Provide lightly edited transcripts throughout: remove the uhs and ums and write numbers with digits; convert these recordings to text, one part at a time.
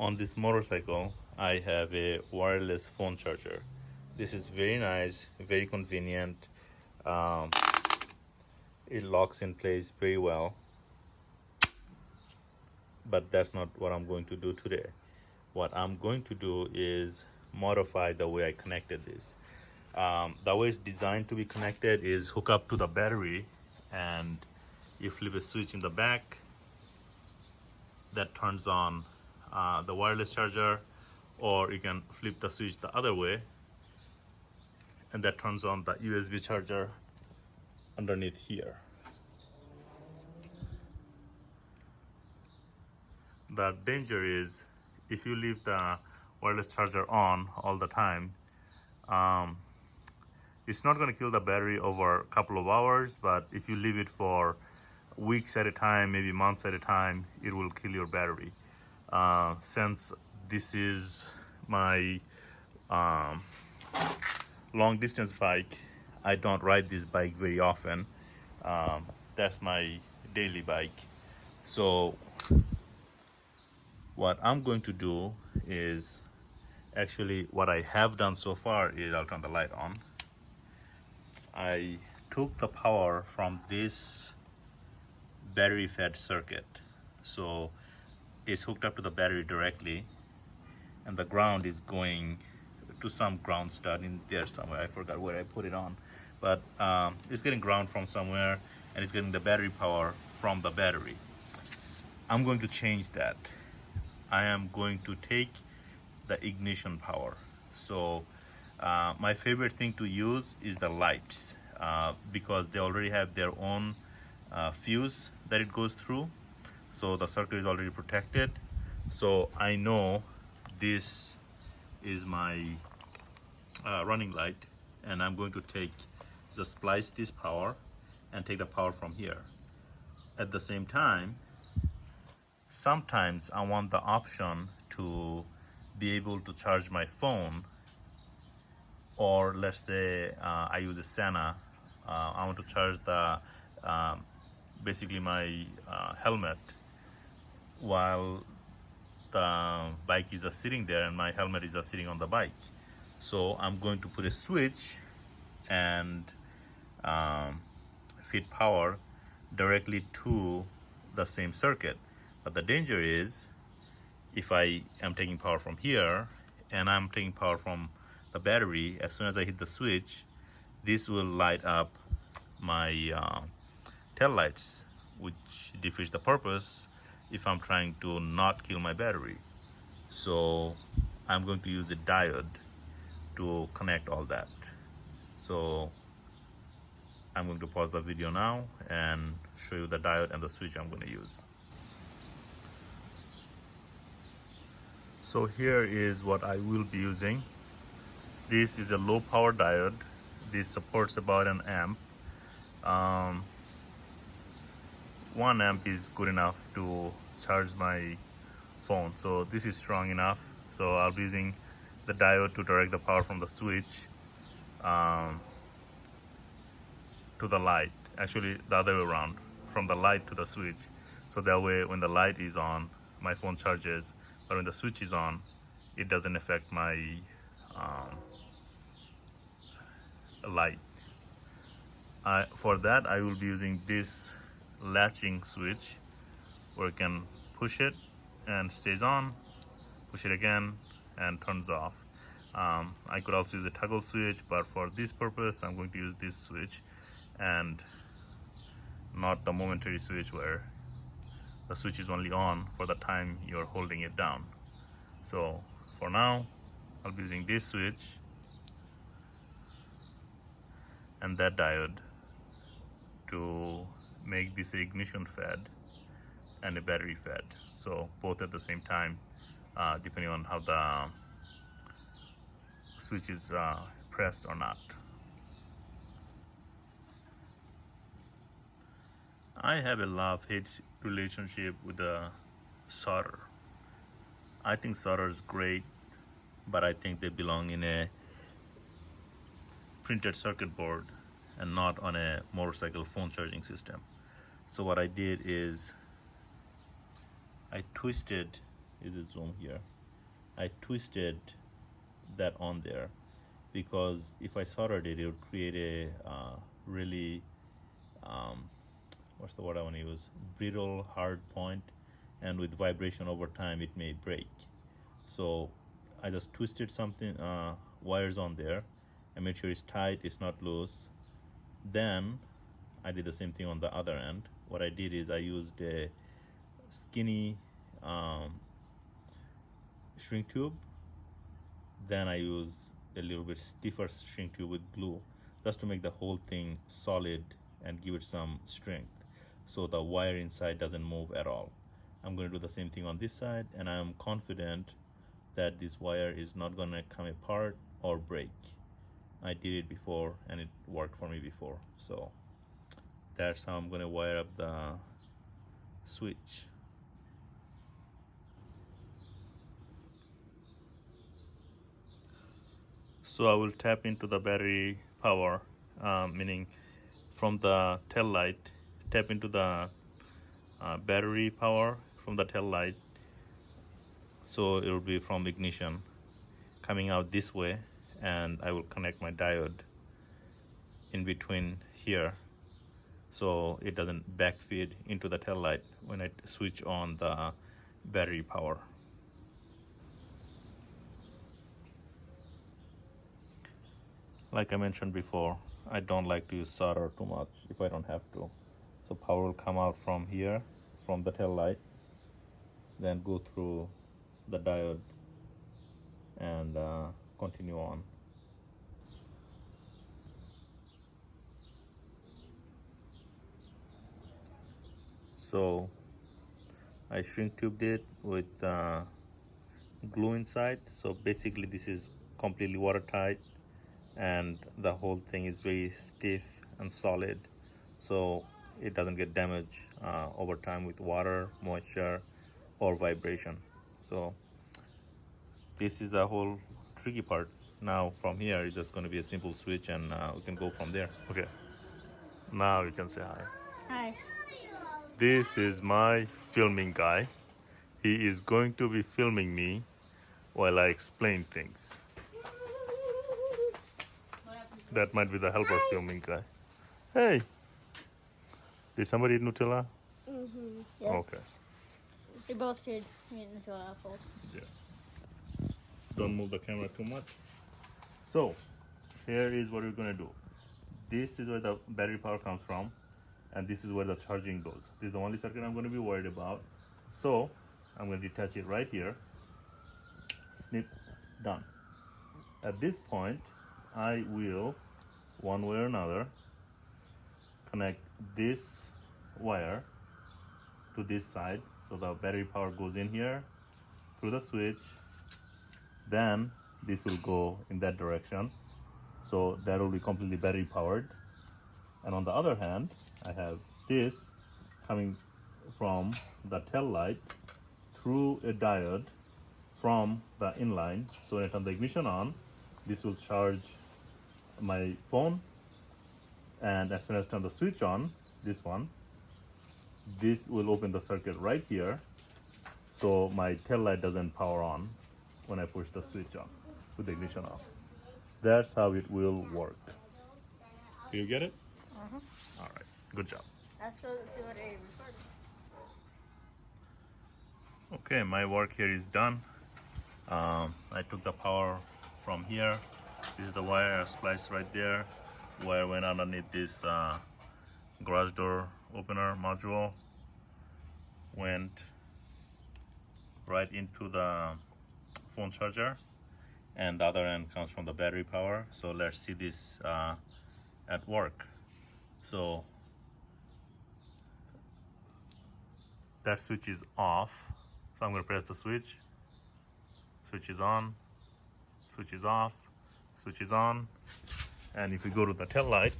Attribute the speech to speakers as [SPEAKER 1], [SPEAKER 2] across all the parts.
[SPEAKER 1] On this motorcycle, I have a wireless phone charger. This is very nice, very convenient. Um, it locks in place very well, but that's not what I'm going to do today. What I'm going to do is modify the way I connected this. The way it's designed to be connected is hook up to the battery, and you flip a switch in the back that turns on the wireless charger, or you can flip the switch the other way and that turns on the USB charger underneath here. The danger is if you leave the wireless charger on all the time, it's not going to kill the battery over a couple of hours, but if you leave it for weeks at a time, maybe months at a time, it will kill your battery. Since this is my long distance bike, I don't ride this bike very often. That's my daily bike. So what I'm going to do is, actually what I have done so far is, I'll turn the light on. I took the power from this battery fed circuit. So it's hooked up to the battery directly, and the ground is going to some ground stud in there somewhere. I forgot where I put it on, but it's getting ground from somewhere, and it's getting the battery power from the battery. I'm going to change that. I am going to take the ignition power. So my favorite thing to use is the lights, because they already have their own fuse that it goes through, so the circuit is already protected. So I know this is my running light, and I'm going to just splice this power and take the power from here. At the same time, sometimes I want the option to be able to charge my phone, or let's say I use a Sena. I want to charge the basically my helmet while the bike is just sitting there and my helmet is just sitting on the bike. So I'm going to put a switch and feed power directly to the same circuit. But the danger is, if I am taking power from here and I'm taking power from the battery, as soon as I hit the switch, this will light up my tail lights, which defeats the purpose if I'm trying to not kill my battery. So I'm going to use a diode to connect all that. So I'm going to pause the video now and show you the diode and the switch I'm going to use. So here is what I will be using. This is a low power diode. This supports about an amp. 1 amp is good enough to charge my phone, so this is strong enough. So I'll be using the diode to direct the power from the switch to the light. Actually, the other way around, from the light to the switch. So that way, when the light is on, my phone charges, but when the switch is on, it doesn't affect my light. For that, I will be using this latching switch, where you can push it and stays on, push it again and turns off. I could also use a toggle switch, but for this purpose I'm going to use this switch and not the momentary switch where the switch is only on for the time you're holding it down. So for now I'll be using this switch and that diode to make this ignition fed and a battery fed, so both at the same time, depending on how the switch is pressed or not. I have a love-hate relationship with the solder. I think solder is great, but I think they belong in a printed circuit board and not on a motorcycle phone charging system. So what I did is I twisted, is it zoom here? I twisted that on there, because if I soldered it, it would create a really what's the word I want to use, brittle hard point, and with vibration over time it may break. So I just twisted something wires on there and made sure it's tight, it's not loose. Then I did the same thing on the other end. What I did is I used a skinny shrink tube. Then I use a little bit stiffer shrink tube with glue, just to make the whole thing solid and give it some strength, so the wire inside doesn't move at all. I'm going to do the same thing on this side, and I'm confident that this wire is not going to come apart or break. I did it before and it worked for me before. So that's how I'm going to wire up the switch. So I will tap into the battery power, meaning from the tail light, tap into the battery power from the tail light. So it will be from ignition coming out this way, and I will connect my diode in between here, so it doesn't backfeed into the tail light when I switch on the battery power. Like I mentioned before, I don't like to use solder too much if I don't have to. So power will come out from here, from the tail light, then go through the diode and continue on. So I shrink tubed it with glue inside. So basically this is completely watertight, and the whole thing is very stiff and solid, so it doesn't get damaged over time with water, moisture, or vibration. So this is the whole tricky part. Now from here it's just going to be a simple switch, and we can go from there. Okay, now you can say hi.
[SPEAKER 2] Hi.
[SPEAKER 1] This is my filming guy. He is going to be filming me while I explain things. That might be the helper filming guy. Hey, did somebody eat Nutella?
[SPEAKER 2] Mm-hmm. Yeah.
[SPEAKER 1] Okay.
[SPEAKER 2] They both did eat Nutella apples.
[SPEAKER 1] Yeah. Don't move the camera too much. So, here is what we're gonna do. This is where the battery power comes from, and this is where the charging goes. This is the only circuit I'm gonna be worried about. So, I'm gonna detach it right here. Snip, done. At this point, I will, one way or another, connect this wire to this side, so the battery power goes in here through the switch. Then this will go in that direction, so that will be completely battery powered. And on the other hand, I have this coming from the tail light through a diode from the inline. So when I turn the ignition on, this will charge my phone, and as soon as I turn the switch on, this one, this will open the circuit right here, so my tail light doesn't power on when I push the switch on with the ignition off. That's how it will work. Do you get it?
[SPEAKER 2] Uh-huh.
[SPEAKER 1] All right, good job.
[SPEAKER 2] Let's go see what I recorded.
[SPEAKER 1] Okay, my work here is done. I took the power from here. This is the wire I spliced right there. Wire went underneath this garage door opener module, went right into the phone charger, and the other end comes from the battery power. So let's see this at work. So that switch is off, so I'm going to press the switch. Switch is on, switch is off, switch is on. And if we go to the tail light,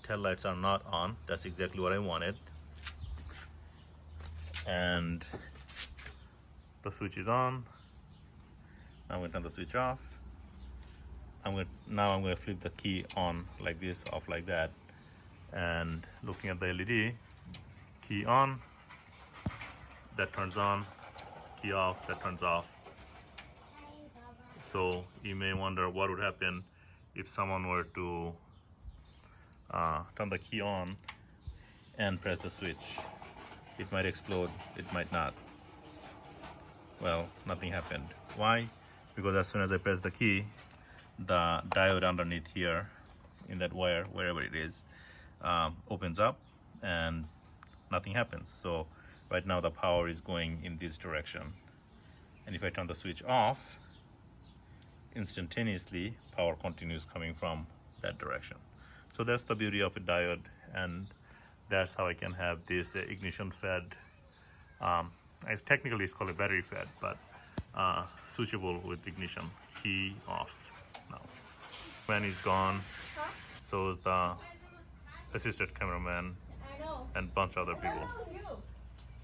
[SPEAKER 1] tail lights are not on. That's exactly what I wanted. And the switch is on. Now I'm going to turn the switch off. Now I'm going to flip the key on like this, off like that. And looking at the LED, key on, that turns on, key off, that turns off. So you may wonder what would happen if someone were to turn the key on and press the switch. It might explode, it might not. Well, nothing happened. Why? Because as soon as I press the key, the diode underneath here in that wire, wherever it is, opens up and nothing happens. So right now the power is going in this direction. And if I turn the switch off, instantaneously power continues coming from that direction. So that's the beauty of a diode, and that's how I can have this ignition fed, technically it's called a battery fed, but switchable with ignition. Key off now. Fan is gone, so is the assistant cameraman
[SPEAKER 2] I know.
[SPEAKER 1] and bunch of other people.
[SPEAKER 2] That was you.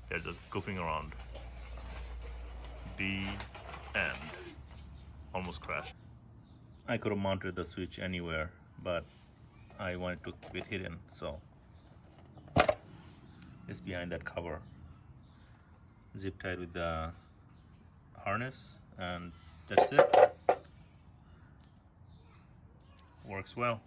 [SPEAKER 1] They're just goofing around. The end. Almost crashed. I could have mounted the switch anywhere, but I wanted to keep it hidden, so it's behind that cover. Zip tied with the harness, and that's it. Works well.